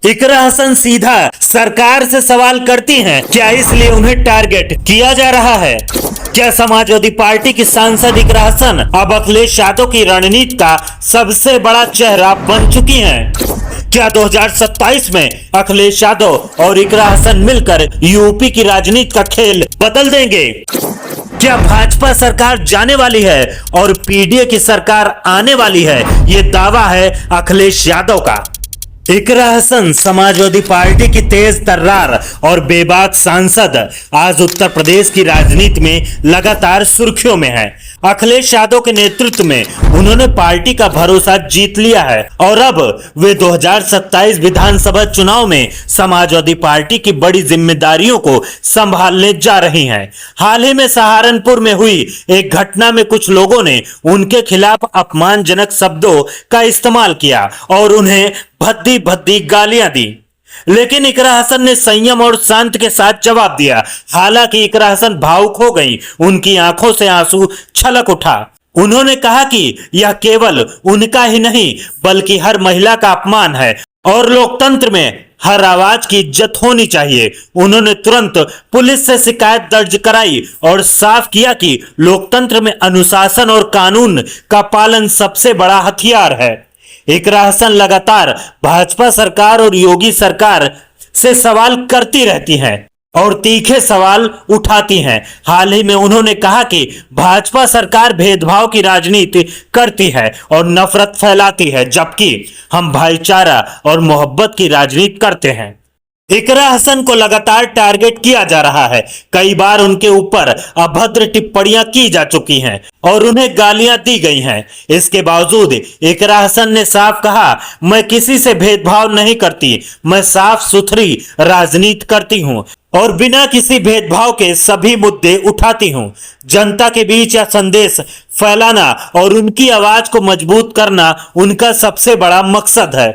इकरा हसन सीधा सरकार से सवाल करती हैं, क्या इसलिए उन्हें टारगेट किया जा रहा है? क्या समाजवादी पार्टी की सांसद इकरा हसन अब अखिलेश यादव की रणनीति का सबसे बड़ा चेहरा बन चुकी हैं? क्या 2027 में अखिलेश यादव और इकरा हसन मिलकर यूपी की राजनीति का खेल बदल देंगे? क्या भाजपा सरकार जाने वाली है और पीडीए की सरकार आने वाली है? ये दावा है अखिलेश यादव का। इकरा हसन समाजवादी पार्टी की तेज तर्रार और बेबाक सांसद आज उत्तर प्रदेश की राजनीति में लगातार सुर्खियों में है। अखिलेश यादव के नेतृत्व में उन्होंने पार्टी का भरोसा जीत लिया है और अब वे 2027 विधानसभा चुनाव में समाजवादी पार्टी की बड़ी जिम्मेदारियों को संभालने जा रही हैं। हाल ही में सहारनपुर में हुई एक घटना में कुछ लोगों ने उनके खिलाफ अपमानजनक शब्दों का इस्तेमाल किया और उन्हें भद्दी भद्दी गालियां दी, लेकिन इकरा हसन ने संयम और शांत के साथ जवाब दिया। हालांकि इकरा हसन भावुक हो गई, उनकी आंखों से आंसू छलक उठा। उन्होंने कहा कि यह केवल उनका ही नहीं बल्कि हर महिला का अपमान है और लोकतंत्र में हर आवाज की इज्जत होनी चाहिए। उन्होंने तुरंत पुलिस से शिकायत दर्ज कराई और साफ किया कि लोकतंत्र में अनुशासन और कानून का पालन सबसे बड़ा हथियार है। इकरा हसन लगातार भाजपा सरकार और योगी सरकार से सवाल करती रहती हैं और तीखे सवाल उठाती हैं। हाल ही में उन्होंने कहा कि भाजपा सरकार भेदभाव की राजनीति करती है और नफरत फैलाती है, जबकि हम भाईचारा और मोहब्बत की राजनीति करते हैं। इकरा हसन को लगातार टारगेट किया जा रहा है। कई बार उनके ऊपर अभद्र टिप्पणियां की जा चुकी हैं और उन्हें गालियां दी गई हैं। इसके बावजूद इकरा हसन ने साफ कहा, मैं किसी से भेदभाव नहीं करती, मैं साफ सुथरी राजनीति करती हूं और बिना किसी भेदभाव के सभी मुद्दे उठाती हूं। जनता के बीच यह संदेश फैलाना और उनकी आवाज को मजबूत करना उनका सबसे बड़ा मकसद है।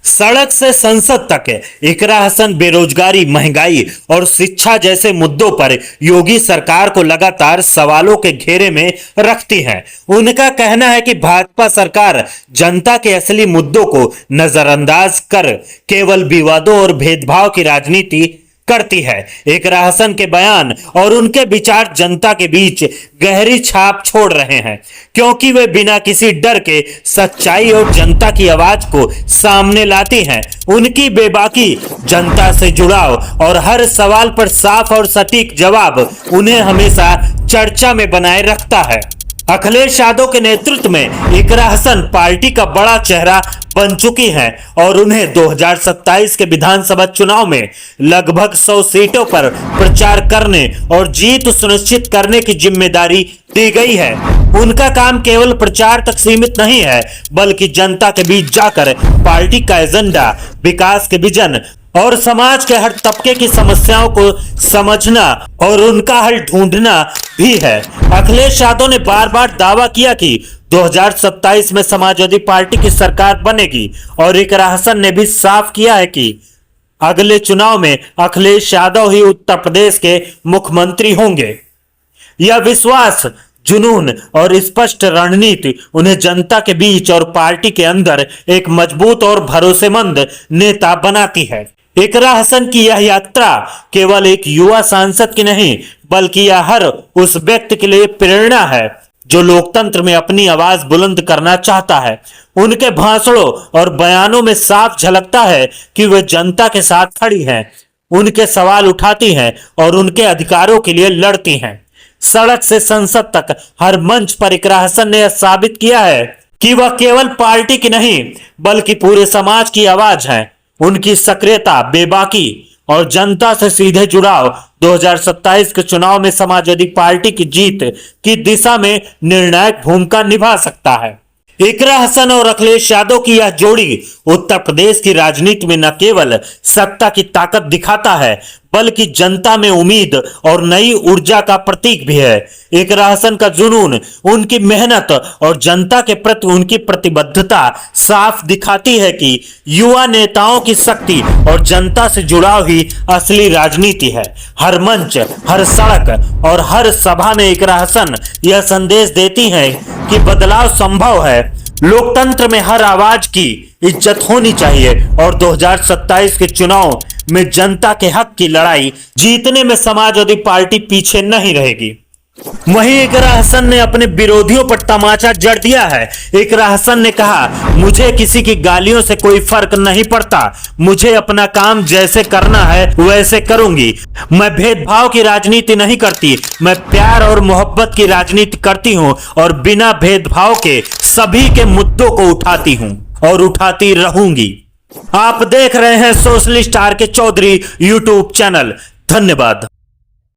सड़क से संसद तक इकरा हसन बेरोजगारी, महंगाई और शिक्षा जैसे मुद्दों पर योगी सरकार को लगातार सवालों के घेरे में रखती हैं। उनका कहना है कि भाजपा सरकार जनता के असली मुद्दों को नजरअंदाज कर केवल विवादों और भेदभाव की राजनीति करती है। इकरा हसन के बयान और उनके विचार जनता के बीच गहरी छाप छोड़ रहे हैं, क्योंकि वे बिना किसी डर के सच्चाई और जनता की आवाज को सामने लाती हैं। उनकी बेबाकी, जनता से जुड़ाव और हर सवाल पर साफ और सटीक जवाब उन्हें हमेशा चर्चा में बनाए रखता है। अखिलेश यादव के नेतृत्व में इकरा हसन पार्टी का बड़ा चेहरा बन चुकी हैं और उन्हें 2027 के विधानसभा चुनाव में लगभग 100 सीटों पर प्रचार करने और जीत सुनिश्चित करने की जिम्मेदारी दी गई है। उनका काम केवल प्रचार तक सीमित नहीं है, बल्कि जनता के बीच जाकर पार्टी का एजेंडा, विकास के विजन और समाज के हर तबके की समस्याओं को समझना और उनका हल ढूंढना भी है। अखिलेश यादव ने बार बार दावा किया कि 2027 में समाजवादी पार्टी की सरकार बनेगी और इकरा हसन ने भी साफ किया है कि अगले चुनाव में अखिलेश यादव ही उत्तर प्रदेश के मुख्यमंत्री होंगे। यह विश्वास, जुनून और स्पष्ट रणनीति उन्हें जनता के बीच और पार्टी के अंदर एक मजबूत और भरोसेमंद नेता बनाती है। इकरा हसन की यह यात्रा केवल एक युवा सांसद की नहीं, बल्कि यह हर उस व्यक्ति के लिए प्रेरणा है जो लोकतंत्र में अपनी आवाज बुलंद करना चाहता है। उनके भाषणों और बयानों में साफ झलकता है कि वे जनता के साथ खड़ी हैं, उनके सवाल उठाती हैं और उनके अधिकारों के लिए लड़ती हैं। सड़क से संसद तक हर मंच पर इकरा हसन ने यह साबित किया है कि वह केवल पार्टी की नहीं बल्कि पूरे समाज की आवाज है। उनकी सक्रियता, बेबाकी और जनता से सीधे जुड़ाव 2027 के चुनाव में समाजवादी पार्टी की जीत की दिशा में निर्णायक भूमिका निभा सकता है। इकरा हसन और अखिलेश यादव की यह जोड़ी उत्तर प्रदेश की राजनीति में न केवल सत्ता की ताकत दिखाता है, बल्कि जनता में उम्मीद और नई ऊर्जा का प्रतीक भी है। इकरा हसन का जुनून, उनकी मेहनत और जनता के प्रति उनकी प्रतिबद्धता साफ दिखाती है कि युवा नेताओं की शक्ति और जनता से जुड़ाव ही असली राजनीति है। हर मंच, हर सड़क और हर सभा में इकरा हसन यह संदेश देती हैं कि बदलाव संभव है लोकतंत्र में हर आवाज की इज्जत होनी चाहिए और 2027 के चुनाव में जनता के हक की लड़ाई जीतने में समाजवादी पार्टी पीछे नहीं रहेगी। वहीं इकरा हसन ने अपने विरोधियों पर तमाचा जड़ दिया है। इकरा हसन ने कहा, मुझे किसी की गालियों से कोई फर्क नहीं पड़ता, मुझे अपना काम जैसे करना है वैसे करूंगी। मैं भेदभाव की राजनीति नहीं करती, मैं प्यार और मोहब्बत की राजनीति करती हूं और बिना भेदभाव के सभी के मुद्दों को उठाती हूं और उठाती रहूंगी। आप देख रहे हैं सोशलिस्ट आर के चौधरी यूट्यूब चैनल। धन्यवाद।